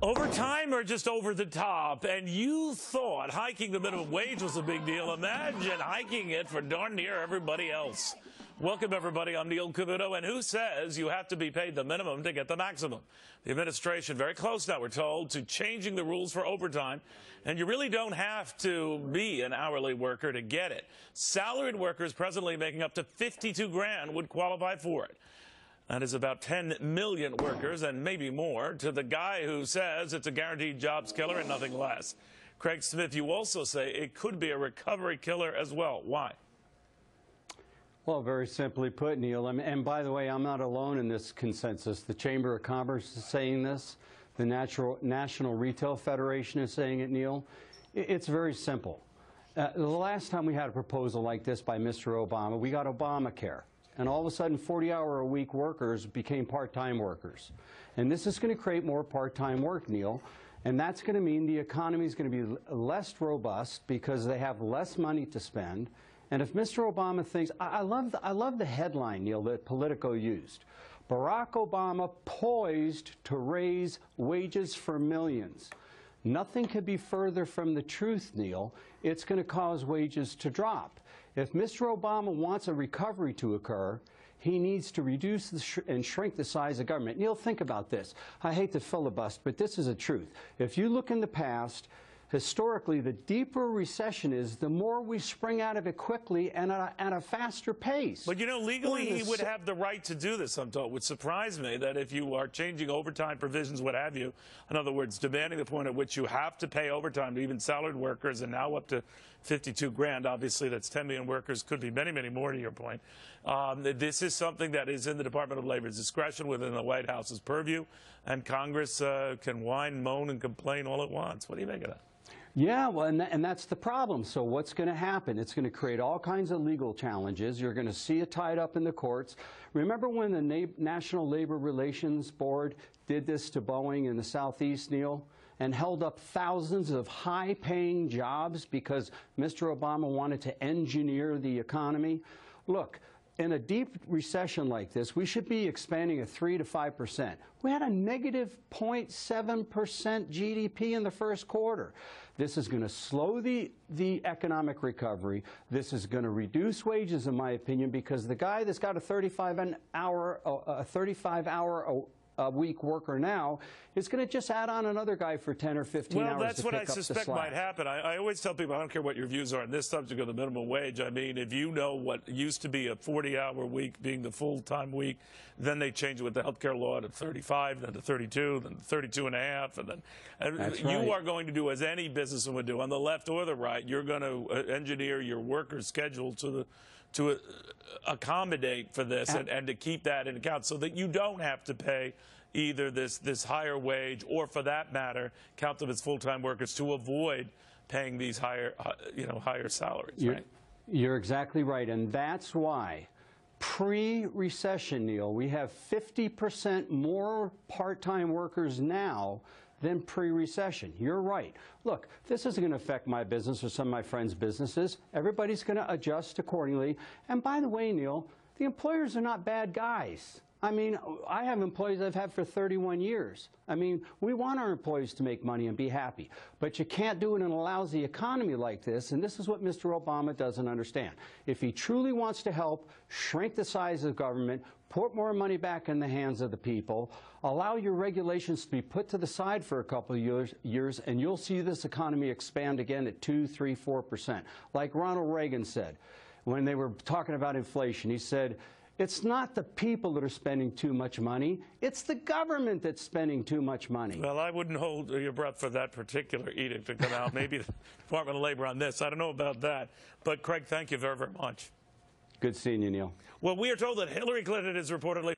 Overtime or just over the top? And you thought hiking the minimum wage was a big deal. Imagine hiking it for darn near everybody else. Welcome, everybody. I'm Neil Cavuto. And who says you have to be paid the minimum to get the maximum? The administration very close now, we're told, to changing the rules for overtime. And you really don't have to be an hourly worker to get it. Salaried workers presently making up to $52 grand would qualify for it. That is about 10 million workers and maybe more, to the guy who says it's a guaranteed jobs killer and nothing less. Craig Smith, you also say it could be a recovery killer as well. Why? Well, very simply put, Neil, and by the way, I'm not alone in this consensus. The Chamber of Commerce is saying this. The National Retail Federation is saying it, Neil. It's very simple. The last time we had a proposal like this by Mr. Obama, we got Obamacare. And all of a sudden, 40-hour-a-week workers became part-time workers. And this is going to create more part-time work, Neil. And that's going to mean the economy is going to be less robust because they have less money to spend. And if Mr. Obama thinks, I love the headline, Neil, that Politico used. Barack Obama poised to raise wages for millions. Nothing could be further from the truth, Neil. It's going to cause wages to drop. If Mr. Obama wants a recovery to occur, he needs to reduce and shrink the size of government. Neil, think about this. I hate to filibuster, but this is a truth. If you look in the past, historically, the deeper recession is, the more we spring out of it quickly and at a faster pace. But, you know, legally he would have the right to do this, I'm told. It would surprise me that if you are changing overtime provisions, what have you, in other words, demanding the point at which you have to pay overtime to even salaried workers, and now up to 52 grand, obviously that's 10 million workers, could be many, many more to your point. This is something that is in the Department of Labor's discretion within the White House's purview, and Congress can whine, moan, and complain all it wants. What do you make of that? Yeah, well, and that's the problem. So what's going to happen? It's going to create all kinds of legal challenges. You're going to see it tied up in the courts. Remember when the National Labor Relations Board did this to Boeing in the Southeast, Neil, and held up thousands of high-paying jobs because Mr. Obama wanted to engineer the economy? Look, in a deep recession like this, we should be expanding at 3 to 5%. We had a negative 0.7% GDP in the first quarter. This is going to slow the economic recovery. This is going to reduce wages, in my opinion, because the guy that's got a 35-hour-a-week worker now is going to just add on another guy for 10 or 15 hours. Well, that's to what pick I up the suspect slack. might happen. I always tell people, I don't care what your views are on this subject of the minimum wage. I mean, if you know what used to be a 40-hour week being the full-time week, then they change it with the health care law to 35, then to 32, then 32 and a half, and then you are going to do as any businessman would do, on the left or the right. You're going to engineer your workers' schedule to accommodate for this and to keep that in account so that you don't have to pay either this higher wage or, for that matter, count them as full-time workers to avoid paying these higher salaries. Right? You're exactly right, and that's why pre-recession, Neil, we have 50% more part-time workers now than pre-recession. You're right. Look, this isn't going to affect my business or some of my friends' businesses. Everybody's going to adjust accordingly. And by the way, Neil, the employers are not bad guys. I mean, I have employees I've had for 31 years. I mean, we want our employees to make money and be happy. But you can't do it in a lousy economy like this, and this is what Mr. Obama doesn't understand. If he truly wants to help shrink the size of government, put more money back in the hands of the people, allow your regulations to be put to the side for a couple of years, and you'll see this economy expand again at 2, 3, 4%. Like Ronald Reagan said when they were talking about inflation, he said, it's not the people that are spending too much money. It's the government that's spending too much money. Well, I wouldn't hold your breath for that particular edict to come out. Maybe the Department of Labor on this. I don't know about that. But, Craig, thank you very, very much. Good seeing you, Neil. Well, we are told that Hillary Clinton is reportedly